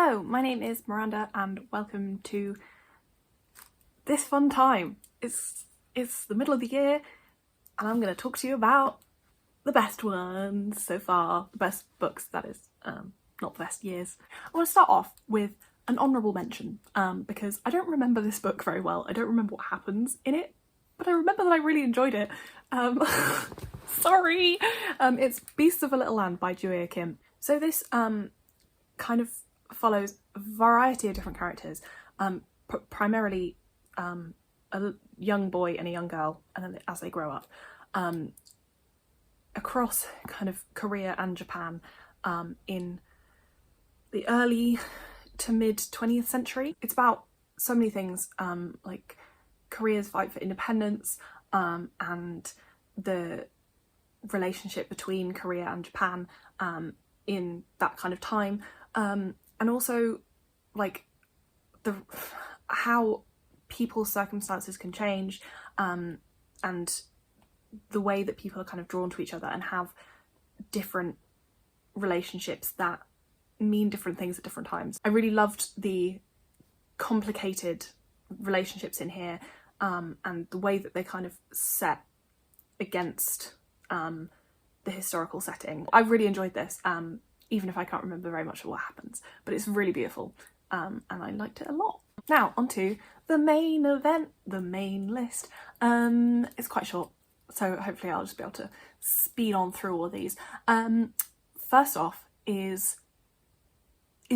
Hello, my name is Miranda and welcome to this fun time. It's the middle of the year and I'm going to talk to you about the best ones so far. The best books, that is, not the best years. I want to start off with an honourable mention because I don't remember this book very well. I don't remember what happens in it, but I remember that I really enjoyed it. Sorry! It's Beasts of a Little Land by Juhea. So this kind of follows a variety of different characters, primarily a young boy and a young girl, and then as they grow up, across kind of Korea and Japan in the early to mid 20th century. It's about so many things, like Korea's fight for independence and the relationship between Korea and Japan in that kind of time, and also like how people's circumstances can change, and the way that people are kind of drawn to each other and have different relationships that mean different things at different times. I really loved the complicated relationships in here, and the way that they kind of set against the historical setting. I really enjoyed this, even if I can't remember very much of what happens, but it's really beautiful, and I liked it a lot. Now onto the main event, the main list. It's quite short, so hopefully I'll just be able to speed on through all of these. First off is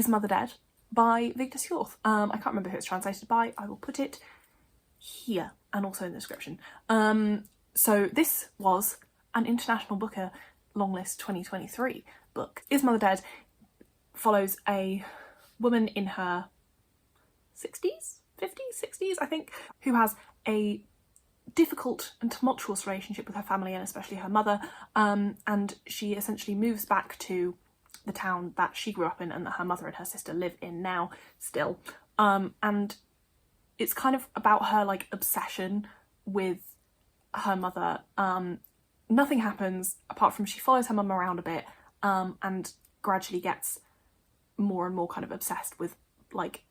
Mother Dead by Vigdis Hjorth. I can't remember who it's translated by. I will put it here and also in the description. So this was an International Booker Longlist 2023 book. Is Mother Dead follows a woman in her 60s, 50s, 60s, I think, who has a difficult and tumultuous relationship with her family and especially her mother, and she essentially moves back to the town that she grew up in and that her mother and her sister live in now still, and it's kind of about her like obsession with her mother. Nothing happens apart from she follows her mum around a bit, and gradually gets more and more kind of obsessed with like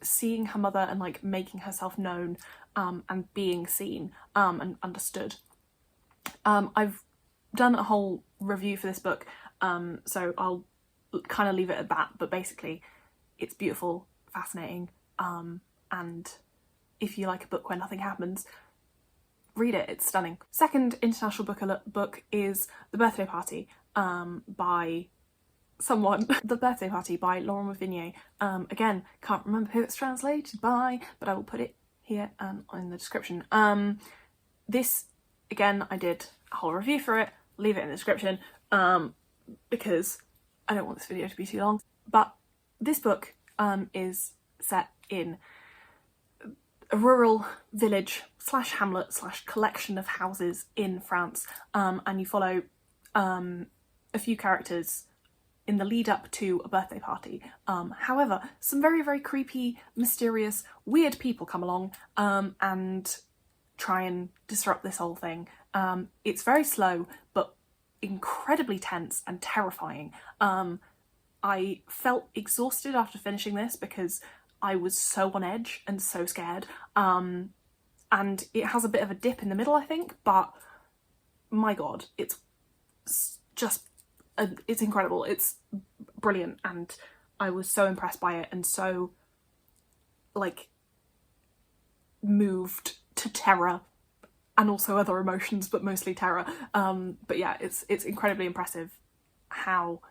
seeing her mother and like making herself known, and being seen and understood. I've done a whole review for this book, so I'll kind of leave it at that, but basically it's beautiful, fascinating, and if you like a book where nothing happens, read it, it's stunning. Second International Booker book is The Birthday Party by someone. The Birthday Party by Laurent Mauvignier. Again, can't remember who it's translated by, but I will put it here in the description. This, again, I did a whole review for it, leave it in the description, because I don't want this video to be too long. But this book is set in a rural village slash hamlet slash collection of houses in France, and you follow a few characters in the lead up to a birthday party. However, some very, very creepy, mysterious, weird people come along and try and disrupt this whole thing. It's very slow, but incredibly tense and terrifying. I felt exhausted after finishing this because I was so on edge and so scared. And it has a bit of a dip in the middle, I think, but my god, it's just, it's incredible. It's brilliant, and I was so impressed by it and so like moved to terror and also other emotions, but mostly terror. But yeah, it's incredibly impressive how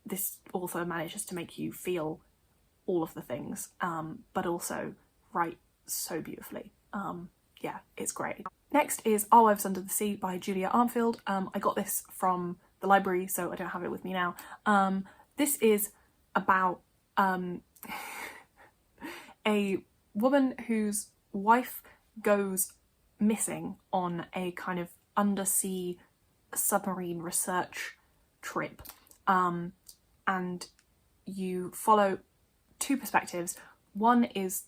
this author manages to make you feel all of the things, but also write so beautifully. Yeah, it's great. Next is Our Wives Under the Sea by Julia Armfield. I got this from the library, so I don't have it with me now. This is about a woman whose wife goes missing on a kind of undersea submarine research trip, and you follow two perspectives. One is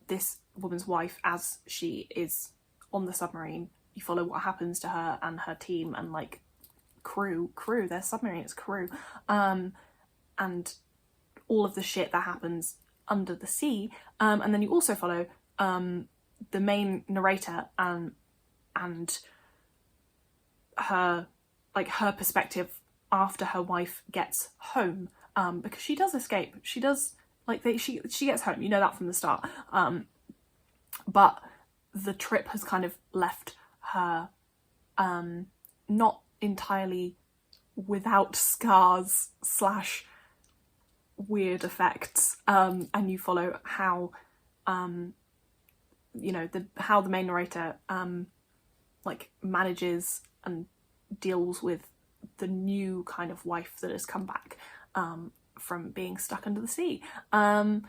this woman's wife as she is on the submarine. You follow what happens to her and her team and like crew, their submarine, it's crew, and all of the shit that happens under the sea. And then you also follow the main narrator and her perspective after her wife gets home, because she does escape. She does, she gets home, you know that from the start. But the trip has kind of left her not entirely without scars / weird effects, and you follow how how the main narrator manages and deals with the new kind of wife that has come back from being stuck under the sea. And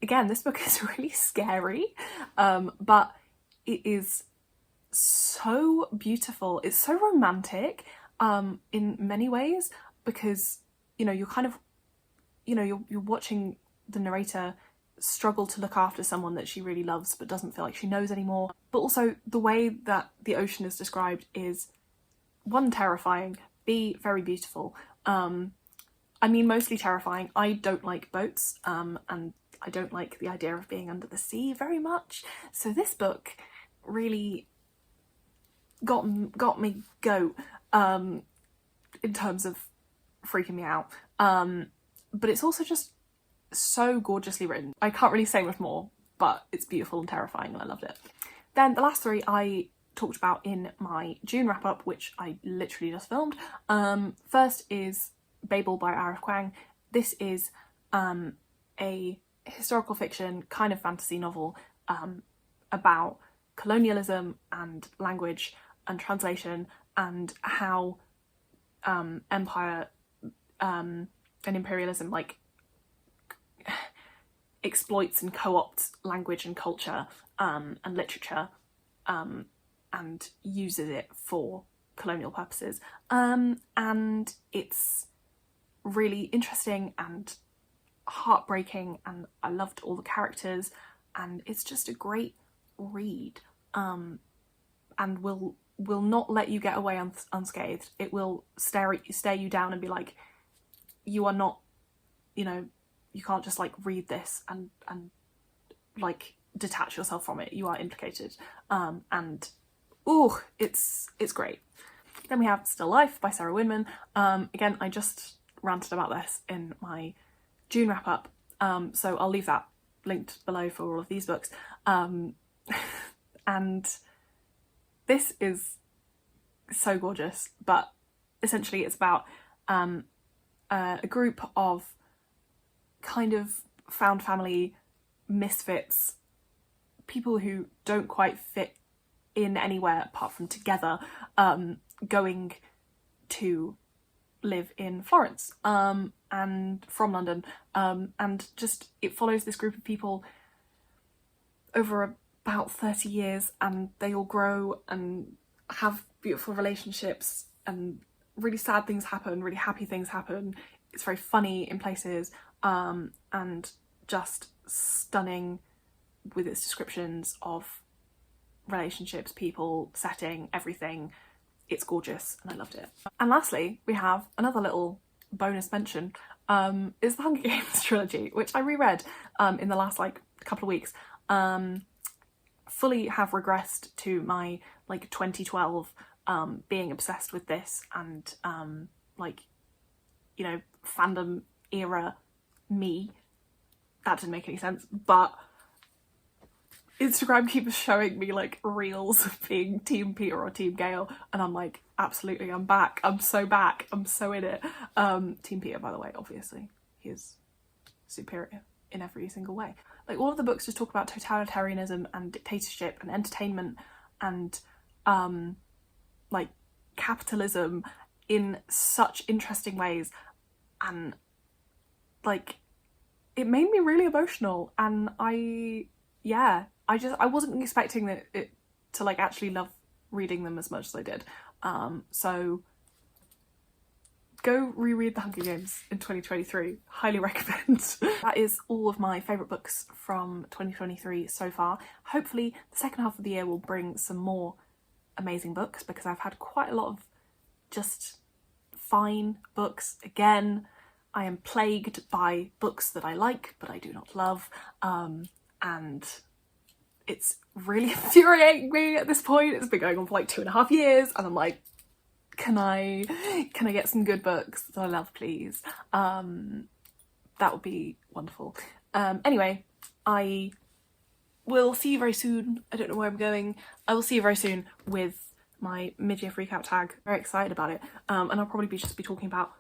again, this book is really scary, but it is so beautiful. It's so romantic in many ways, because you're kind of you're watching the narrator struggle to look after someone that she really loves but doesn't feel like she knows anymore. But also the way that the ocean is described is, one, terrifying, B, very beautiful. I mean, mostly terrifying. I don't like boats, and I don't like the idea of being under the sea very much. So this book really got me goat in terms of freaking me out. But it's also just so gorgeously written. I can't really say much more, but it's beautiful and terrifying, and I loved it. Then the last three I talked about in my June wrap-up, which I literally just filmed. First is Babel by R F Kuang. This is a historical fiction kind of fantasy novel about colonialism and language and translation, and how empire and imperialism exploits and co-opts language and culture and literature, and uses it for colonial purposes. And it's really interesting and heartbreaking, and I loved all the characters, and it's just a great read, and will not let you get away unscathed. It will stare you down and be like, you are not, you can't just read this and detach yourself from it. You are implicated, and it's great. Then we have Still Life by Sarah Winman. Again, I just ranted about this in my June wrap up, so I'll leave that linked below for all of these books. And this is so gorgeous, but essentially it's about a group of kind of found family misfits, people who don't quite fit in anywhere apart from together, going to live in Florence, and from London, and just it follows this group of people over about 30 years, and they all grow and have beautiful relationships, and really sad things happen, really happy things happen. It's very funny in places, and just stunning with its descriptions of relationships, people, setting, everything. It's gorgeous and I loved it. And lastly, we have another little bonus mention, is the Hunger Games trilogy, which I reread in the last couple of weeks. Fully have regressed to my 2012 being obsessed with this, and fandom era me. That didn't make any sense, but Instagram keeps showing me reels of being Team Peter or Team Gale, and I'm like, absolutely, I'm back. I'm so back. I'm so in it. Team Peter, by the way, obviously, he is superior in every single way. All of the books just talk about totalitarianism and dictatorship and entertainment and capitalism in such interesting ways, and it made me really emotional, and I wasn't expecting it to actually love reading them as much as I did. So go reread The Hunger Games in 2023. Highly recommend. That is all of my favourite books from 2023 so far. Hopefully the second half of the year will bring some more amazing books, because I've had quite a lot of just fine books. Again, I am plagued by books that I like but I do not love, and it's really infuriating me at this point. It's been going on for like 2.5 years and I'm like, can I get some good books that I love, please? That would be wonderful. Anyway, I will see you very soon. I don't know where I'm going. I will see you very soon with my mid-year freakout tag. Very excited about it. And I'll probably just be talking about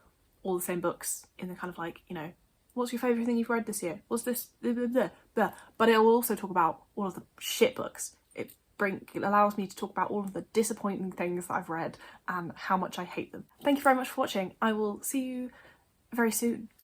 all the same books in the kind of like, you know, what's your favourite thing you've read this year? What's this? Blah, blah, blah, blah. But it will also talk about all of the shit books. It allows me to talk about all of the disappointing things that I've read and how much I hate them. Thank you very much for watching. I will see you very soon.